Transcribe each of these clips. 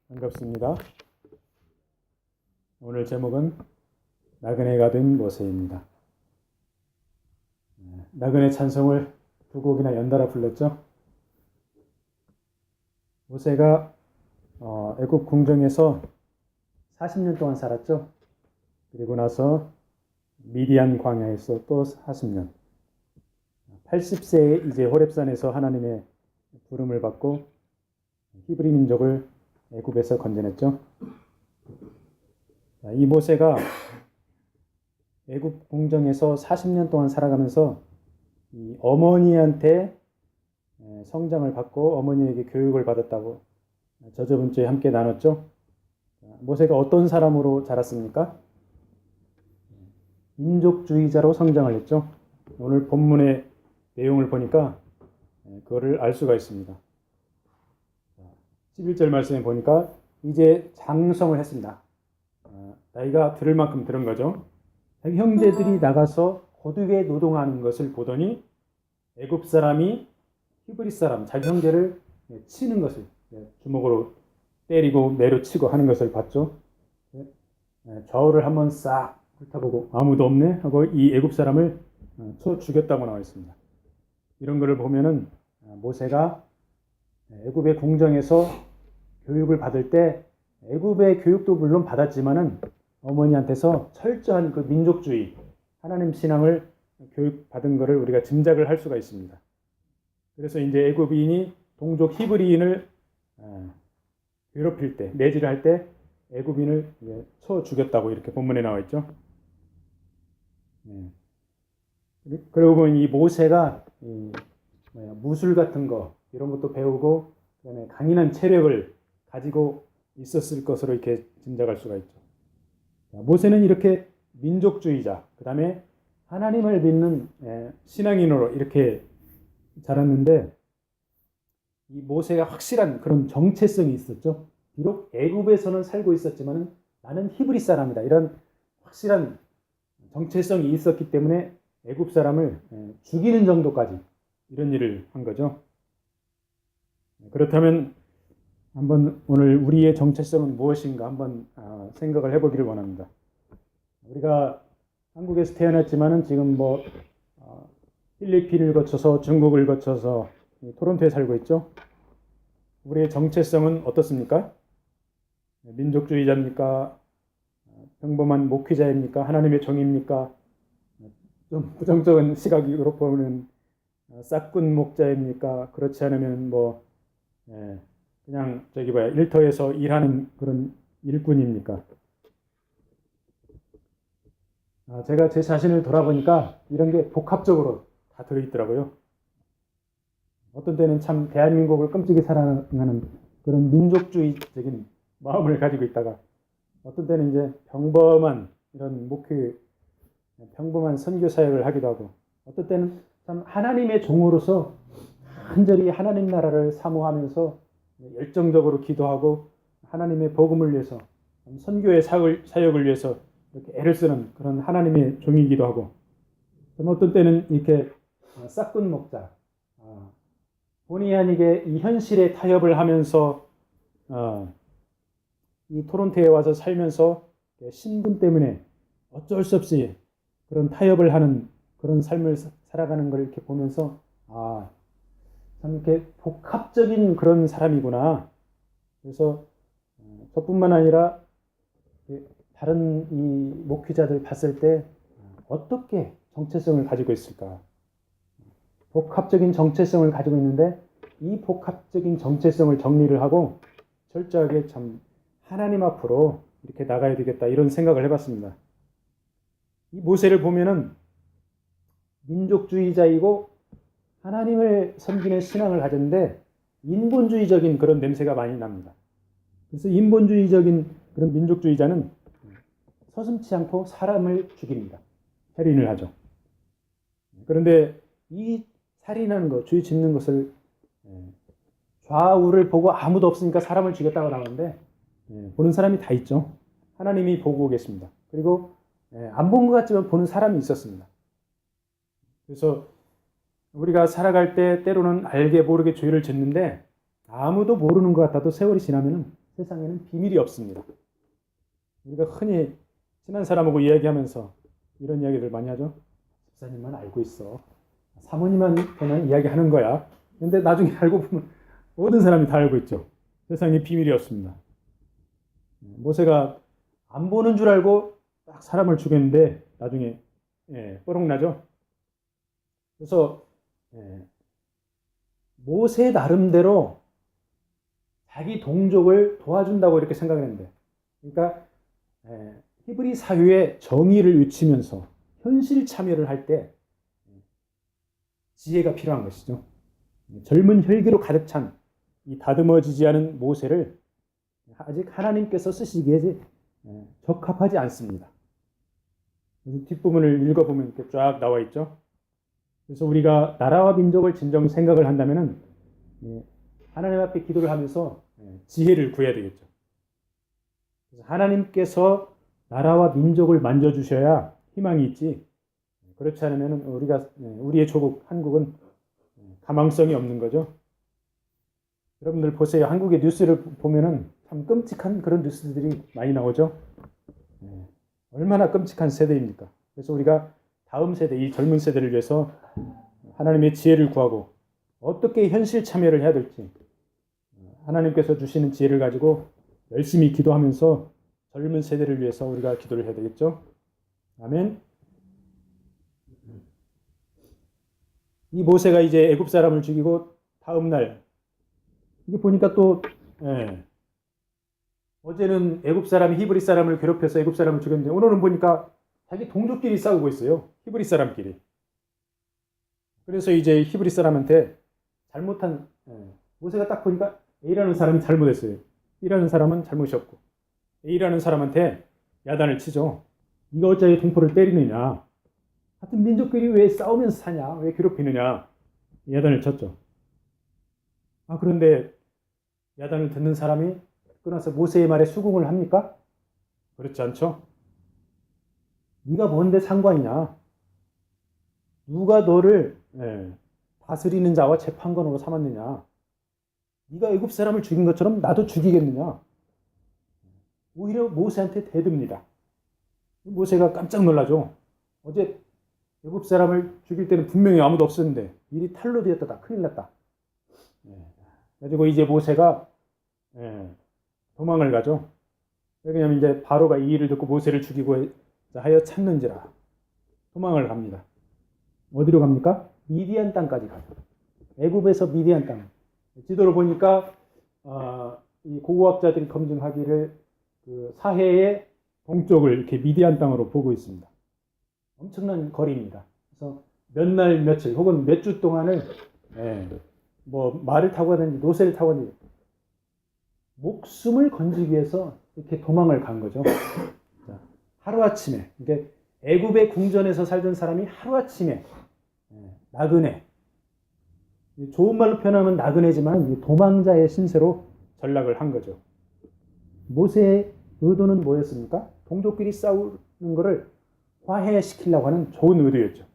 반갑습니다. 오늘 제목은 나그네가 된 모세입니다. 나그네 찬송을 두 곡이나 연달아 불렀죠. 모세가 애굽 궁정에서 40년 동안 살았죠. 그리고 나서 미디안 광야에서 또 40년. 80세에 이제 호렙산에서 하나님의 부름을 받고 히브리 민족을 애굽에서 건져냈죠. 이 모세가 애굽 궁정에서 40년 동안 살아가면서 이 어머니한테 성장을 받고 어머니에게 교육을 받았다고 저번 주에 함께 나눴죠. 모세가 어떤 사람으로 자랐습니까? 민족주의자로 성장을 했죠. 오늘 본문의 내용을 보니까 그거를 알 수가 있습니다. 11절 말씀에 보니까 이제 장성을 했습니다. 나이가 들을 만큼 들은 거죠. 자기 형제들이 나가서 고되게 노동하는 것을 보더니 애굽 사람이 히브리 사람, 자기 형제를 치는 것을 주먹으로 때리고 내려치고 하는 것을 봤죠. 저울을 한번 싹 훑어보고 아무도 없네 하고 이 애굽 사람을 쳐 죽였다고 나와 있습니다. 이런 것을 보면은 모세가 애굽의 궁정에서 교육을 받을 때 애굽의 교육도 물론 받았지만은 어머니한테서 철저한 그 민족주의, 하나님 신앙을 교육받은 것을 우리가 짐작을 할 수가 있습니다. 그래서 이제 애굽인이 동족 히브리인을 괴롭힐 때, 매질을 할 때 애굽인을 쳐 죽였다고 이렇게 본문에 나와 있죠. 그리고 보면 이 모세가 무술 같은 거 이런 것도 배우고 그다음에 강인한 체력을 가지고 있었을 것으로 이렇게 짐작할 수가 있죠. 모세는 이렇게 민족주의자, 그 다음에 하나님을 믿는 신앙인으로 이렇게 자랐는데 이 모세가 확실한 그런 정체성이 있었죠. 비록 애굽에서는 살고 있었지만 나는 히브리 사람이다. 이런 확실한 정체성이 있었기 때문에 애굽 사람을 죽이는 정도까지 이런 일을 한 거죠. 그렇다면 한번 오늘 우리의 정체성은 무엇인가 한번 생각을 해보기를 원합니다. 우리가 한국에서 태어났지만은 지금 필리핀을 거쳐서 중국을 거쳐서 토론토에 살고 있죠. 우리의 정체성은 어떻습니까? 민족주의자입니까? 평범한 목회자입니까? 하나님의 종입니까? 좀 부정적인 시각으로 보면 싹군 목자입니까? 그렇지 않으면 그냥 일터에서 일하는 그런 일꾼입니까? 제가 제 자신을 돌아보니까 이런 게 복합적으로 다 들어있더라고요. 어떤 때는 참 대한민국을 끔찍이 사랑하는 그런 민족주의적인 마음을 가지고 있다가 어떤 때는 이제 평범한 이런 평범한 선교 사역을 하기도 하고 어떤 때는 참 하나님의 종으로서 간절히 하나님 나라를 사모하면서 열정적으로 기도하고 하나님의 복음을 위해서 선교의 사역을 위해서 이렇게 애를 쓰는 그런 하나님의 종이기도 하고 어떤 때는 이렇게 싹군 목자 본의 아니게 이 현실에 타협을 하면서 이 토론토에 와서 살면서 신분 때문에 어쩔 수 없이 그런 타협을 하는 그런 삶을 살아가는 걸 이렇게 보면서 참 이렇게 복합적인 그런 사람이구나. 그래서 저뿐만 아니라 다른 이 목회자들 봤을 때 어떻게 정체성을 가지고 있을까? 복합적인 정체성을 가지고 있는데 이 복합적인 정체성을 정리를 하고 철저하게 참 하나님 앞으로 이렇게 나가야 되겠다 이런 생각을 해봤습니다. 이 모세를 보면은 민족주의자이고 하나님을 섬기는 신앙을 가졌는데 인본주의적인 그런 냄새가 많이 납니다. 그래서 인본주의적인 그런 민족주의자는 서슴지 않고 사람을 죽입니다. 살인을 하죠. 그런데 이 살인하는 것, 죄 짓는 것을 좌우를 보고 아무도 없으니까 사람을 죽였다고 나오는데 보는 사람이 다 있죠. 하나님이 보고 계십니다. 그리고 안 본 것 같지만 보는 사람이 있었습니다. 그래서 우리가 살아갈 때 때로는 알게 모르게 죄를 짓는데 아무도 모르는 것 같아도 세월이 지나면 세상에는 비밀이 없습니다. 우리가 흔히 친한 사람하고 이야기하면서 이런 이야기를 많이 하죠. 집사님만 알고 있어. 사모님한테는 이야기하는 거야. 근데 나중에 알고 보면 모든 사람이 다 알고 있죠. 세상에 비밀이 없습니다. 모세가 안 보는 줄 알고 딱 사람을 죽였는데 나중에 뽀록나죠. 그래서 모세 나름대로 자기 동족을 도와준다고 이렇게 생각을 했는데, 그러니까 히브리 사회의 정의를 외치면서 현실 참여를 할 때 지혜가 필요한 것이죠. 젊은 혈기로 가득 찬 이 다듬어지지 않은 모세를 아직 하나님께서 쓰시기에 적합하지 않습니다. 뒷부분을 읽어보면 이렇게 쫙 나와 있죠. 그래서 우리가 나라와 민족을 진정 생각을 한다면은 하나님 앞에 기도를 하면서 지혜를 구해야 되겠죠. 그래서 하나님께서 나라와 민족을 만져주셔야 희망이 있지. 그렇지 않으면 우리의 조국 한국은 가망성이 없는 거죠. 여러분들 보세요. 한국의 뉴스를 보면은 참 끔찍한 그런 뉴스들이 많이 나오죠. 얼마나 끔찍한 세대입니까? 그래서 우리가 다음 세대, 이 젊은 세대를 위해서 하나님의 지혜를 구하고 어떻게 현실 참여를 해야 될지 하나님께서 주시는 지혜를 가지고 열심히 기도하면서 젊은 세대를 위해서 우리가 기도를 해야 되겠죠. 아멘. 이 모세가 이제 애굽 사람을 죽이고 다음 날 이게 보니까 또 어제는 애굽 사람이 히브리 사람을 괴롭혀서 애굽 사람을 죽였는데 오늘은 보니까 자기 동족끼리 싸우고 있어요. 히브리 사람끼리. 그래서 이제 히브리 사람한테 잘못한 모세가 딱 보니까 A라는 사람이 잘못했어요. B라는 사람은 잘못이 없고 A라는 사람한테 야단을 치죠. 네가 어찌 동포를 때리느냐. 하여튼 민족끼리 왜 싸우면서 사냐. 왜 괴롭히느냐. 야단을 쳤죠. 그런데 야단을 듣는 사람이 끊어서 모세의 말에 수긍을 합니까? 그렇지 않죠? 네가 뭔데 상관이냐? 누가 너를 다스리는 자와 재판관으로 삼았느냐? 네가 애굽 사람을 죽인 것처럼 나도 죽이겠느냐? 오히려 모세한테 대듭니다. 모세가 깜짝 놀라죠. 어제 애굽 사람을 죽일 때는 분명히 아무도 없었는데 일이 탈로 되었다. 큰일 났다. 그래가지고 이제 모세가 도망을 가죠. 왜냐하면 이제 바로가 이 일을 듣고 모세를 죽이고 하여 찾는지라 도망을 갑니다. 어디로 갑니까? 미디안 땅까지 가죠. 애굽에서 미디안 땅. 지도를 보니까 이 고고학자들이 검증하기를 그 사해의 동쪽을 이렇게 미디안 땅으로 보고 있습니다. 엄청난 거리입니다. 그래서 몇 날 며칠 혹은 몇 주 동안을 뭐 말을 타고 가든지 노새를 타고 가든지 목숨을 건지기 위해서 이렇게 도망을 간 거죠. 하루아침에 이게 애굽의 궁전에서 살던 사람이 하루아침에 나그네, 좋은 말로 표현하면 나그네지만 도망자의 신세로 전락을 한 거죠. 모세의 의도는 뭐였습니까? 동족끼리 싸우는 것을 화해시키려고 하는 좋은 의도였죠.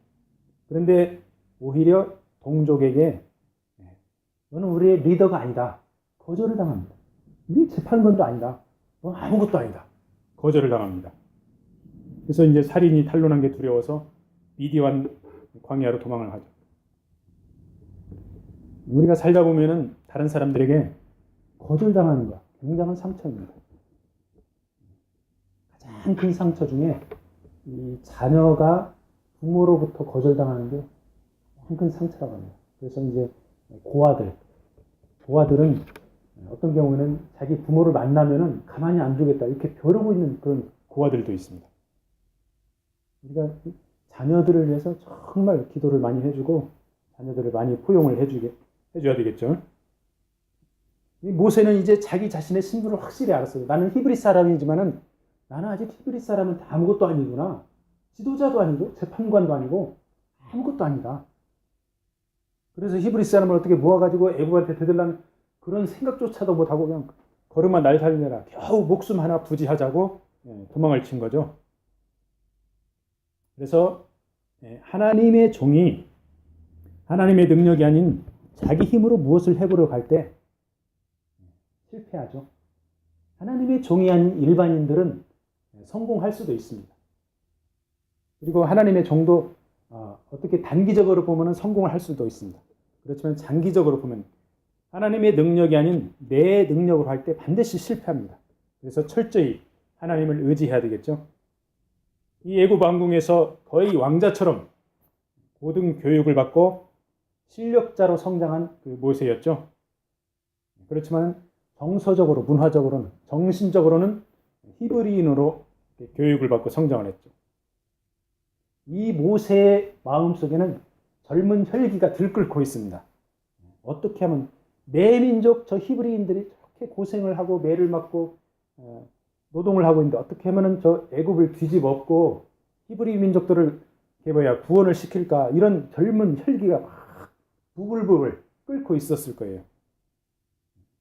그런데 오히려 동족에게 너는 우리의 리더가 아니다. 거절을 당합니다. 우리 재판관도 아니다. 너 아무것도 아니다. 거절을 당합니다. 그래서 이제 살인이 탄로난 게 두려워서 미디안 광야로 도망을 하죠. 우리가 살다 보면은 다른 사람들에게 거절당하는 것 굉장한 상처입니다. 가장 큰 상처 중에 이 자녀가 부모로부터 거절당하는 게 가장 큰 상처라고 합니다. 그래서 이제 고아들은 어떤 경우는 자기 부모를 만나면은 가만히 안 두겠다 이렇게 벼르고 있는 그런 고아들도 있습니다. 우리가 자녀들을 위해서 정말 기도를 많이 해주고 자녀들을 많이 포용을 해줘야 되겠죠. 이 모세는 이제 자기 자신의 신분을 확실히 알았어요. 나는 히브리 사람이지만은 나는 아직 히브리 사람은 아무것도 아니구나. 지도자도 아니고 재판관도 아니고 아무것도 아니다. 그래서 히브리 사람을 어떻게 모아가지고 애굽한테 대들라는 그런 생각조차도 못하고 그냥 걸음아 날 살려라. 겨우 목숨 하나 부지하자고 도망을 친 거죠. 그래서 하나님의 종이 하나님의 능력이 아닌 자기 힘으로 무엇을 해보려 갈 때 실패하죠. 하나님의 종이 아닌 일반인들은 성공할 수도 있습니다. 그리고 하나님의 종도 어떻게 단기적으로 보면 성공을 할 수도 있습니다. 그렇지만 장기적으로 보면 하나님의 능력이 아닌 내 능력으로 할 때 반드시 실패합니다. 그래서 철저히 하나님을 의지해야 되겠죠. 이 애굽 왕궁에서 거의 왕자처럼 고등 교육을 받고 실력자로 성장한 그 모세였죠. 그렇지만 정서적으로, 문화적으로는, 정신적으로는 히브리인으로 교육을 받고 성장을 했죠. 이 모세의 마음속에는 젊은 혈기가 들끓고 있습니다. 어떻게 하면 내 민족 저 히브리인들이 저렇게 고생을 하고 매를 맞고 노동을 하고 있는데 어떻게 하면 저 애굽을 뒤집어 엎고 히브리 민족들을 구원을 시킬까, 이런 젊은 혈기가 막 부글부글 끓고 있었을 거예요.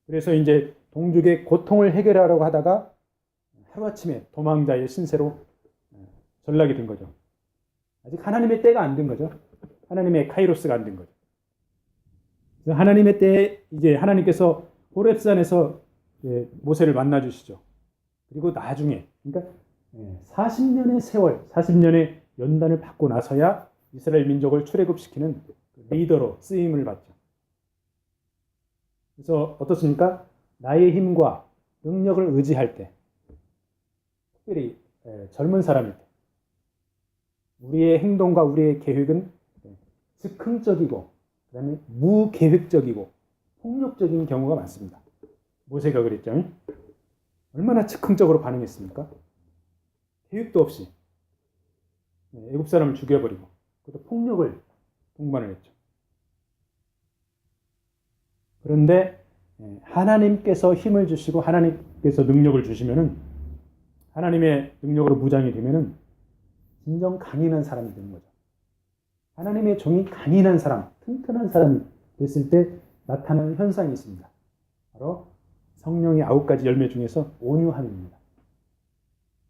그래서 이제 동족의 고통을 해결하려고 하다가 하루아침에 도망자의 신세로 전락이 된 거죠. 아직 하나님의 때가 안 된 거죠. 하나님의 카이로스가 안 된 거죠. 그래서 하나님의 때에 이제 하나님께서 호렙산에서 모세를 만나 주시죠. 그리고 나중에, 그러니까 40년의 세월, 40년의 연단을 받고 나서야 이스라엘 민족을 출애굽시키는 리더로 쓰임을 받죠. 그래서 어떻습니까? 나의 힘과 능력을 의지할 때, 특별히 젊은 사람일 때, 우리의 행동과 우리의 계획은 즉흥적이고, 그 다음에 무계획적이고 폭력적인 경우가 많습니다. 모세가 그랬죠. 얼마나 즉흥적으로 반응했습니까? 계획도 없이 애굽 사람을 죽여버리고, 그것도 폭력을 동반을 했죠. 그런데 하나님께서 힘을 주시고 하나님께서 능력을 주시면은, 하나님의 능력으로 무장이 되면은 진정 강인한 사람이 되는 거죠. 하나님의 종이 강인한 사람, 튼튼한 사람이 됐을 때 나타나는 현상이 있습니다. 바로 성령의 9가지 열매 중에서 온유함입니다.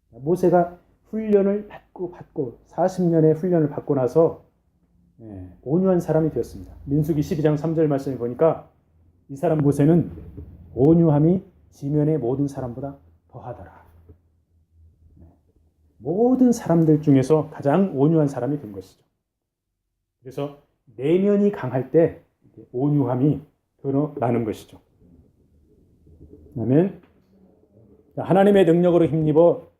모세가 훈련을 받고 40년의 훈련을 받고 나서 온유한 사람이 되었습니다. 민수기 12장 3절 말씀을 보니까 이 사람 모세는 온유함이 지면의 모든 사람보다 더하더라. 모든 사람들 중에서 가장 온유한 사람이 된 것이죠. 그래서 내면이 강할 때 온유함이 드러나는 것이죠. 그다음에 하나님의 능력으로 힘입어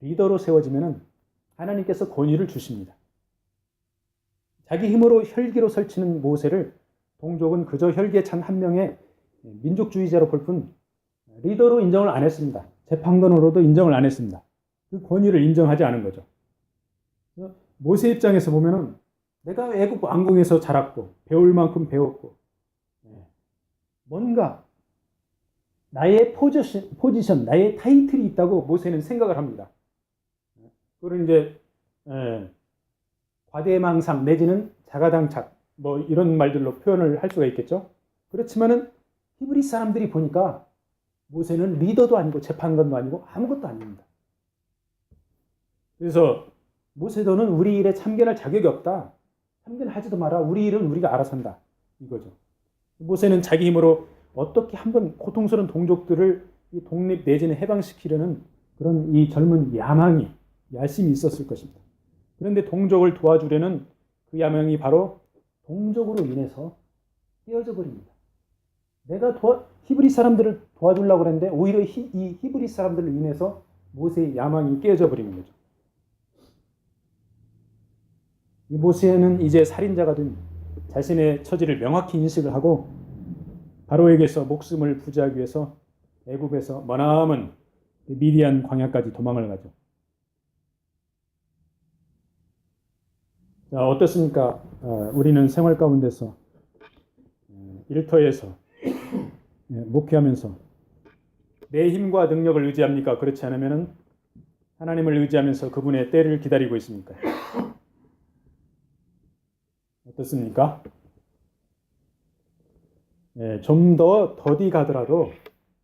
리더로 세워지면 하나님께서 권위를 주십니다. 자기 힘으로 혈기로 설치는 모세를 동족은 그저 혈기에 찬 한 명의 민족주의자로 볼 뿐 리더로 인정을 안 했습니다. 재판관으로도 인정을 안 했습니다. 그 권위를 인정하지 않은 거죠. 모세 입장에서 보면은 내가 애굽 왕궁에서 자랐고 배울 만큼 배웠고 뭔가 나의 포지션, 나의 타이틀이 있다고 모세는 생각을 합니다. 그걸 이제 과대망상 내지는 자가당착 뭐 이런 말들로 표현을 할 수가 있겠죠. 그렇지만은 히브리 사람들이 보니까 모세는 리더도 아니고 재판관도 아니고 아무것도 아닙니다. 그래서 모세도는 우리 일에 참견할 자격이 없다. 참견하지도 마라. 우리 일은 우리가 알아서 한다. 이거죠. 모세는 자기 힘으로 어떻게 한번 고통스러운 동족들을 독립 내지는 해방시키려는 그런 이 젊은 야심이 있었을 것입니다. 그런데 동족을 도와주려는 그 야망이 바로 동족으로 인해서 깨어져 버립니다. 내가 히브리 사람들을 도와주려고 그랬는데 오히려 이 히브리 사람들을 인해서 모세의 야망이 깨어져 버리는 거죠. 이 모세는 이제 살인자가 된 자신의 처지를 명확히 인식을 하고 바로에게서 목숨을 부지하기 위해서 애굽에서 머나먼 미디안 광야까지 도망을 가죠. 자, 어떻습니까? 우리는 생활 가운데서 일터에서 목회하면서 내 힘과 능력을 의지합니까? 그렇지 않으면 하나님을 의지하면서 그분의 때를 기다리고 있습니까? 어떻습니까? 좀 더 더디 가더라도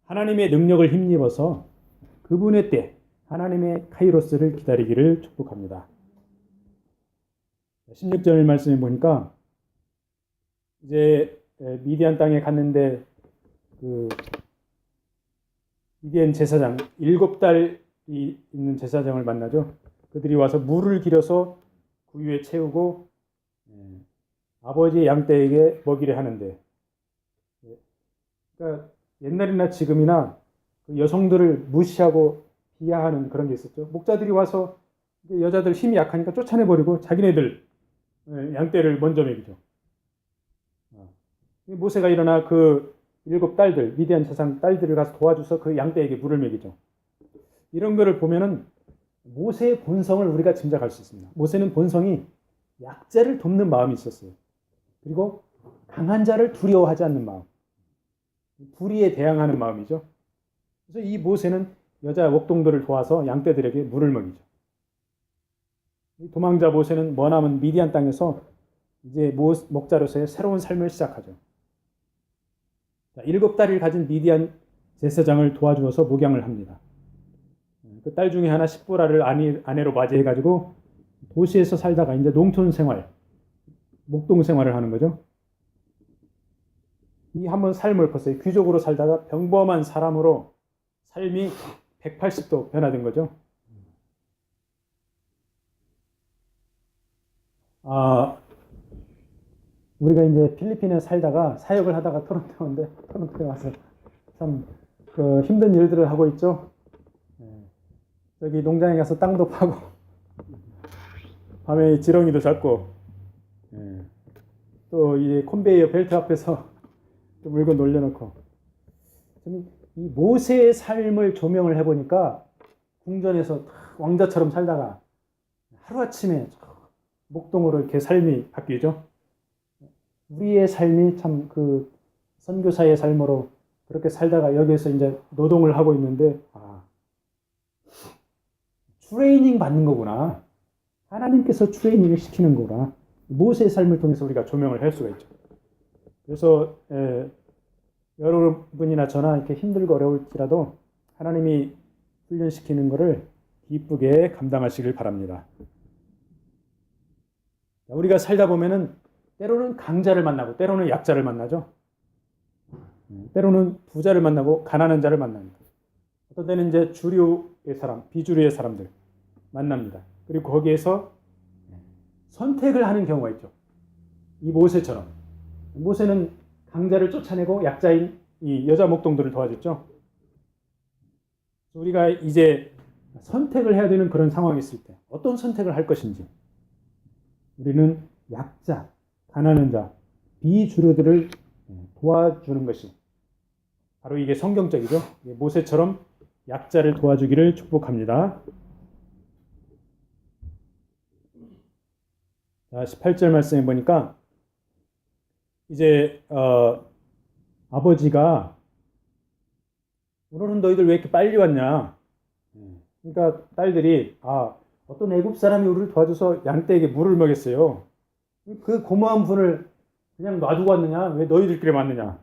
하나님의 능력을 힘입어서 그분의 때, 하나님의 카이로스를 기다리기를 축복합니다. 16절 말씀에 보니까 이제 미디안 땅에 갔는데 그 미디안 제사장 7달이 있는 제사장을 만나죠. 그들이 와서 물을 길어서 구유에 채우고 아버지 양떼에게 먹이려 하는데, 그러니까 옛날이나 지금이나 그 여성들을 무시하고 비하하는 그런 게 있었죠. 목자들이 와서 여자들 힘이 약하니까 쫓아내버리고 자기네들 양떼를 먼저 먹이죠. 모세가 일어나 그 7딸들, 미디안 제사장 딸들을 가서 도와줘서 그 양떼에게 물을 먹이죠. 이런 거를 보면은 모세의 본성을 우리가 짐작할 수 있습니다. 모세는 본성이 약자를 돕는 마음이 있었어요. 그리고 강한 자를 두려워하지 않는 마음, 불의에 대항하는 마음이죠. 그래서 이 모세는 여자 목동들을 도와서 양떼들에게 물을 먹이죠. 도망자 모세는 머나먼 미디안 땅에서 이제 목자로서의 새로운 삶을 시작하죠. 7딸을 가진 미디안 제사장을 도와주어서 목양을 합니다. 그 딸 중에 하나 십보라를 아내로 맞이해가지고 도시에서 살다가 이제 농촌 생활, 목동 생활을 하는 거죠. 이 한번 삶을 봤어요. 귀족으로 살다가 평범한 사람으로 삶이 180도 변화된 거죠. 우리가 이제 필리핀에 살다가 사역을 하다가 토론토에 와서 참 그 힘든 일들을 하고 있죠. 저기 농장에 가서 땅도 파고 밤에 지렁이도 잡고 또 이 컨베이어 벨트 앞에서 또 물건 놀려놓고, 이 모세의 삶을 조명을 해보니까 궁전에서 왕자처럼 살다가 하루아침에 목동으로 이렇게 삶이 바뀌죠. 우리의 삶이 참 그 선교사의 삶으로 그렇게 살다가 여기에서 이제 노동을 하고 있는데, 트레이닝 받는 거구나. 하나님께서 트레이닝을 시키는 거구나. 모세의 삶을 통해서 우리가 조명을 할 수가 있죠. 그래서 여러분이나 저나 이렇게 힘들고 어려울지라도 하나님이 훈련시키는 것을 기쁘게 감당하시길 바랍니다. 우리가 살다 보면은 때로는 강자를 만나고 때로는 약자를 만나죠. 때로는 부자를 만나고 가난한 자를 만납니다. 어떤 때는 이제 주류의 사람, 비주류의 사람들 만납니다. 그리고 거기에서 선택을 하는 경우가 있죠. 이 모세처럼. 모세는 강자를 쫓아내고 약자인 이 여자 목동들을 도와줬죠. 우리가 이제 선택을 해야 되는 그런 상황이 있을 때 어떤 선택을 할 것인지, 우리는 약자, 가난한 자, 비주류들을 도와주는 것이 바로 이게 성경적이죠. 모세처럼 약자를 도와주기를 축복합니다. 자, 18절 말씀해 보니까 이제 아버지가 오늘은 너희들 왜 이렇게 빨리 왔냐? 그러니까 딸들이 어떤 애굽 사람이 우리를 도와줘서 양떼에게 물을 먹였어요. 그 고마운 분을 그냥 놔두고 왔느냐? 왜 너희들끼리 왔느냐?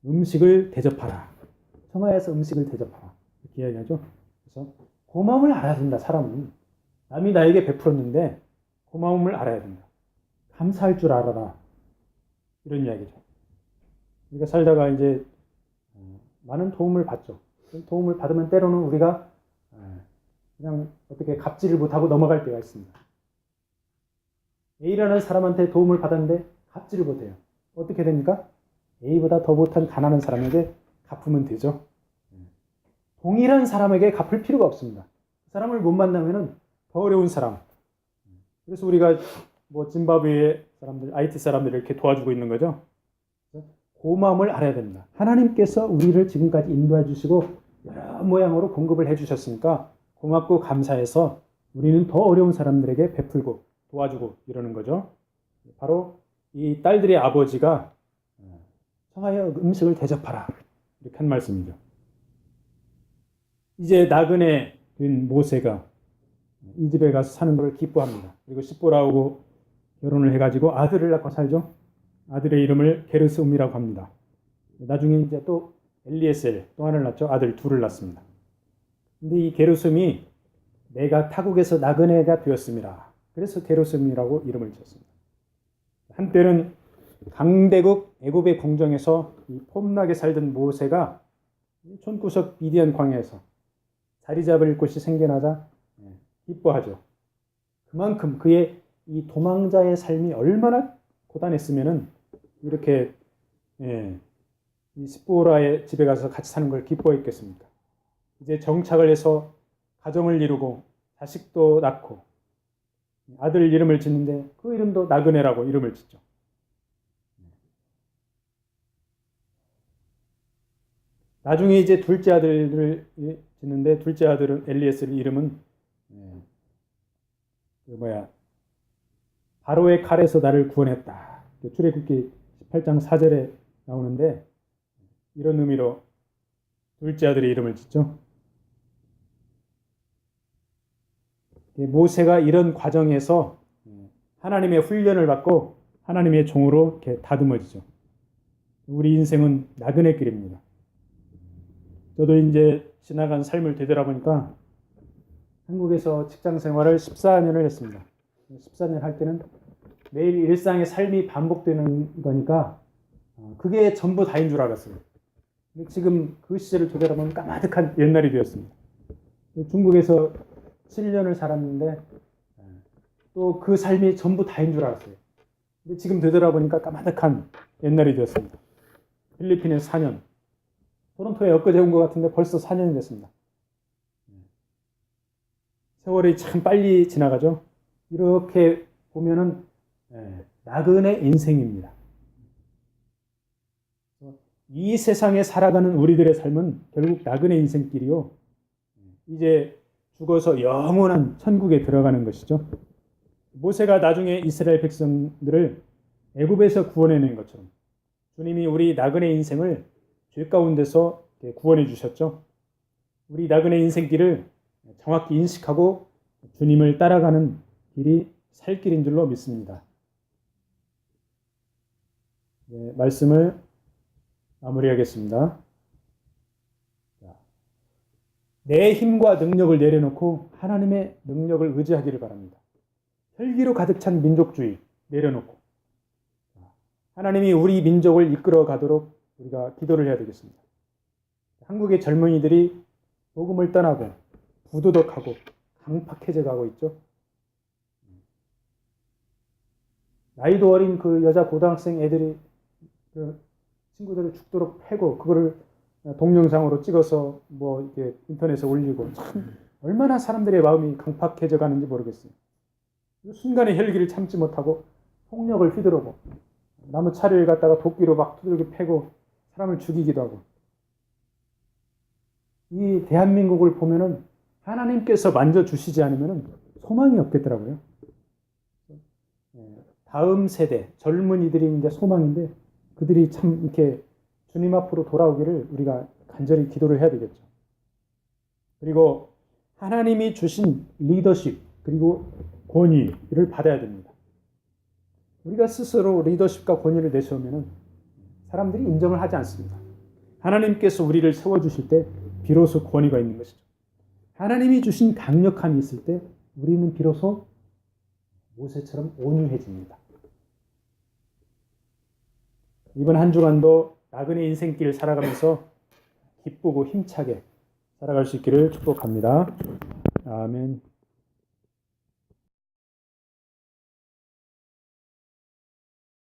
음식을 대접하라. 청하에서 음식을 대접하라. 이렇게 이야기하죠. 그래서 고마움을 알아야 된다. 사람은 남이 나에게 베풀었는데 고마움을 알아야 된다. 감사할 줄 알아라. 이런 이야기죠. 우리가 살다가 이제 많은 도움을 받죠. 도움을 받으면 때로는 우리가 그냥 어떻게 갑질을 못하고 넘어갈 때가 있습니다. A라는 사람한테 도움을 받았는데 갑질을 못해요. 어떻게 됩니까? A보다 더 못한 가난한 사람에게 갚으면 되죠. 동일한 사람에게 갚을 필요가 없습니다. 그 사람을 못 만나면은 더 어려운 사람. 그래서 우리가 뭐 짐바브웨 사람들, IT 사람들을 이렇게 도와주고 있는 거죠. 고마움을 알아야 됩니다. 하나님께서 우리를 지금까지 인도해 주시고 여러 모양으로 공급을 해 주셨으니까 고맙고 감사해서 우리는 더 어려운 사람들에게 베풀고 도와주고 이러는 거죠. 바로 이 딸들의 아버지가 청하여 음식을 대접하라 이렇게 한 말씀이죠. 이제 나그네 된 모세가 이 집에 가서 사는 걸 기뻐합니다. 그리고 십보라하고 결혼을 해가지고 아들을 낳고 살죠. 아들의 이름을 게르솜이라고 합니다. 나중에 이제 또 엘리에셀 또 하나를 낳죠. 아들 둘을 낳습니다. 근데 이 게르솜이 내가 타국에서 나그네가 되었음이라. 그래서 게르솜이라고 이름을 지었습니다. 한때는 강대국 애굽의 궁정에서 폼나게 살던 모세가 촌구석 미디안 광야에서 자리 잡을 곳이 생겨나자 기뻐하죠. 그만큼 그의 이 도망자의 삶이 얼마나 고단했으면은 이렇게 이 스포라의 집에 가서 같이 사는 걸 기뻐했겠습니까? 이제 정착을 해서 가정을 이루고 자식도 낳고 아들 이름을 짓는데 그 이름도 나그네라고 이름을 짓죠. 나중에 이제 둘째 아들을 짓는데 둘째 아들은 엘리에스 이름은 바로의 칼에서 나를 구원했다. 출애굽기 18장 4절에 나오는데 이런 의미로 둘째 아들의 이름을 짓죠. 모세가 이런 과정에서 하나님의 훈련을 받고 하나님의 종으로 이렇게 다듬어지죠. 우리 인생은 나그네 길입니다. 저도 이제 지나간 삶을 되돌아보니까 한국에서 직장 생활을 14년을 했습니다. 14년 할 때는 매일 일상의 삶이 반복되는 거니까 그게 전부 다인 줄 알았어요. 근데 지금 그 시절을 되돌아보면 까마득한 옛날이 되었습니다. 중국에서 7년을 살았는데 또 그 삶이 전부 다인 줄 알았어요. 근데 지금 되돌아보니까 까마득한 옛날이 되었습니다. 필리핀에 4년, 토론토에 엊그제 온 것 같은데 벌써 4년이 됐습니다. 세월이 참 빨리 지나가죠. 이렇게 보면은 나그네 인생입니다. 이 세상에 살아가는 우리들의 삶은 결국 나그네 인생길이요. 이제 죽어서 영원한 천국에 들어가는 것이죠. 모세가 나중에 이스라엘 백성들을 애굽에서 구원해낸 것처럼 주님이 우리 나그네 인생을 죄 가운데서 구원해 주셨죠. 우리 나그네 인생길을 정확히 인식하고 주님을 따라가는 길이 살 길인 줄로 믿습니다. 말씀을 마무리하겠습니다. 내 힘과 능력을 내려놓고 하나님의 능력을 의지하기를 바랍니다. 혈기로 가득 찬 민족주의 내려놓고 하나님이 우리 민족을 이끌어 가도록 우리가 기도를 해야 되겠습니다. 한국의 젊은이들이 복음을 떠나고 부도덕하고 강팍해져 가고 있죠. 나이도 어린 그 여자 고등학생 애들이 그 친구들을 죽도록 패고 그거를 동영상으로 찍어서 뭐 이렇게 인터넷에 올리고 참 얼마나 사람들의 마음이 강팍해져 가는지 모르겠어요. 순간의 혈기를 참지 못하고 폭력을 휘두르고 나무 차를 갖다가 도끼로 막 두들겨 패고 사람을 죽이기도 하고 이 대한민국을 보면은 하나님께서 만져주시지 않으면 소망이 없겠더라고요. 다음 세대 젊은이들이 이제 소망인데 그들이 참 이렇게 주님 앞으로 돌아오기를 우리가 간절히 기도를 해야 되겠죠. 그리고 하나님이 주신 리더십 그리고 권위를 받아야 됩니다. 우리가 스스로 리더십과 권위를 내세우면 사람들이 인정을 하지 않습니다. 하나님께서 우리를 세워주실 때 비로소 권위가 있는 것이죠. 하나님이 주신 강력함이 있을 때 우리는 비로소 모세처럼 온유해집니다. 이번 한 주간도 나그네 인생길 살아가면서 기쁘고 힘차게 살아갈 수 있기를 축복합니다. 아멘.